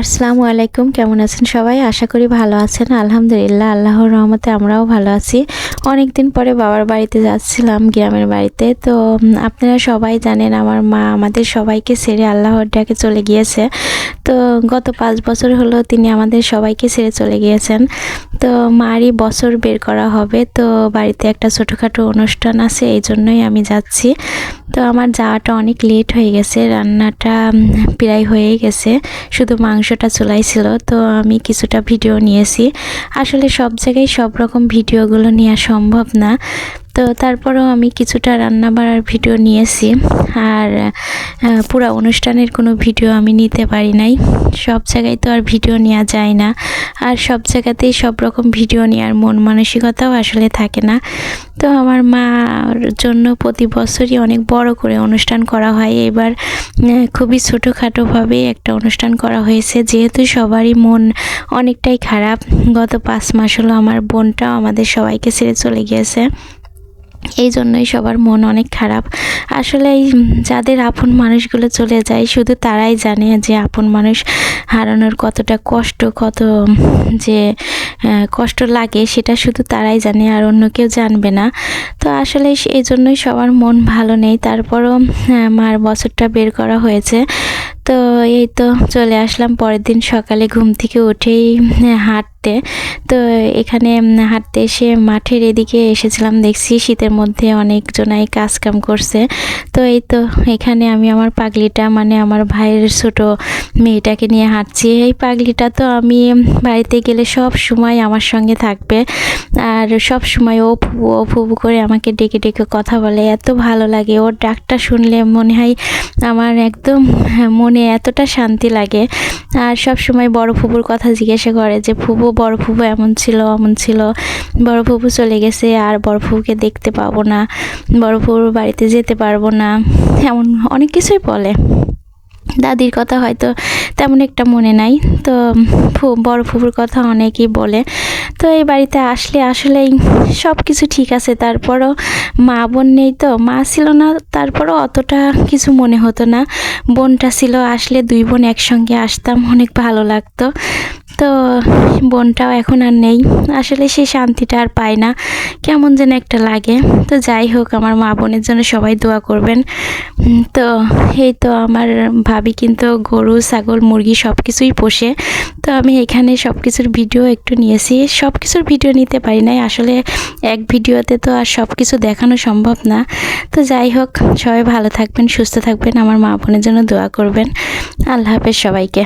আসসালামু আলাইকুম, কেমন আছেন সবাই? আশা করি ভালো আছেন। আলহামদুলিল্লাহ, আল্লাহর রহমতে আমরাও ভালো আছি। অনেক দিন পরে বাবার বাড়িতে যাচ্ছিলাম, গ্রামের বাড়িতে। তো আপনারা সবাই জানেন আমার মা আমাদের সবাইকে ছেড়ে আল্লাহর ডাকে চলে গিয়েছে। তো গত 5 বছর হলো তিনি আমাদের সবাইকে ছেড়ে চলে গিয়েছেন। তো মারই বছর বের করা হবে, তো বাড়িতে একটা ছোটোখাটো অনুষ্ঠান আছে, এই জন্যই আমি যাচ্ছি। তো আমার যাওয়াটা অনেক লেট হয়ে গেছে, রান্নাটা প্রায় হয়েই গেছে, শুধু মাংসটা চুলাই ছিল। তো আমি কিছুটা ভিডিও নিয়েছি। আসলে সব জায়গায় সব রকম ভিডিওগুলো নেওয়া সম্ভব না, তো তারপরেও আমি কিছুটা রান্না বাড়ার ভিডিও নিয়েছি। আর পুরো অনুষ্ঠানের কোনো ভিডিও আমি নিতে পারি নাই। সব জায়গায় তো আর ভিডিও নেওয়া যায় না, আর সব জায়গাতেই সব রকম ভিডিও নেওয়ার মন মানসিকতাও আসলে থাকে না। তো আমার মার জন্য প্রতি বছরই অনেক বড় করে অনুষ্ঠান করা হয়। এবার খুবই ছোটোখাটোভাবে একটা অনুষ্ঠান করা হয়েছে, যেহেতু সবারই মন অনেকটাই খারাপ। গত 5 মাস হলো আমার বোনটাও আমাদের সবাইকে ছেড়ে চলে গিয়েছে, এই জন্যই সবার মন অনেক খারাপ। আসলে যাদের আপন মানুষগুলো চলে যায়, শুধু তারাই জানে যে আপন মানুষ হারানোর কতটা কষ্ট, কত যে কষ্ট লাগে, সেটা শুধু তারাই জানে, আর অন্য কেউ জানবে না। তো আসলে এই জন্যই সবার মন ভালো নেই। তারপরও মার বছরটা বের করা হয়েছে। তো এই তো চলে আসলাম পরের দিন সকালে ঘুম থেকে উঠেই হাঁটতে। তো এখানে হাঁটতে এসে মাঠের এদিকে এসেছিলাম, দেখছি শীতের মধ্যে অনেকজনাই কাজকাম করছে। তো এই তো এখানে আমি আমার পাগলিটা, মানে আমার ভাইয়ের ছোট মেয়েটাকে নিয়ে হাঁটছি। এই পাগলিটা তো আমি বাড়িতে গেলে সব সময় আমার সঙ্গে থাকবে, আর সব সময় ও ফুবু করে আমাকে ডেকে ডেকে কথা বলে। এত ভালো লাগে ওর ডাকটা শুনলে, মনে হয় আমার একদম মনে এতটা শান্তি লাগে। আর সব সময় বড় ফুবুর কথা জিজ্ঞাসা করে যে ফুবু, বড় ফুবু এমন ছিল অমন ছিল, বড় ফুবু চলে গেছে, আর বড় ফুবুকে দেখতে পাবো না, বড় ফুবুর বাড়িতে যেতে পারবো না, এমন অনেক কিছুই বলে। দাদির কথা হয়তো তেমন একটা মনে নাই, তো বড় ফুবুর কথা অনেকেই বলে। তো এই বাড়িতে আসলে আসলেই সব কিছু ঠিক আছে। তারপরও মা বোন নেই, তো মা ছিল না, তারপরও অতটা কিছু মনে হতো না। বোনটা ছিল, আসলে 2 বোন একসঙ্গে আসতাম, অনেক ভালো লাগতো। তো বোনটাও এখন আর নেই, আসলে সেই শান্তিটা আর পায় না, কেমন যেন একটা লাগে। তো যাই হোক, আমার মা বোনের জন্য সবাই দোয়া করবেন। তো এই তো আমার ভাবি কিন্তু গরু, ছাগল, মুরগি সব কিছুই পোষে। তো আমি এখানে সব কিছুর ভিডিও একটু নিয়েছি, সব কিছুর ভিডিও নিতে পারি নাই, আসলে এক ভিডিওতে তো আর সব কিছু দেখানো সম্ভব না। তো যাই হোক, সবাই ভালো থাকবেন, সুস্থ থাকবেন, আমার মা বোনের জন্য দোয়া করবেন। আল্লাহ হাফেজ সবাইকে।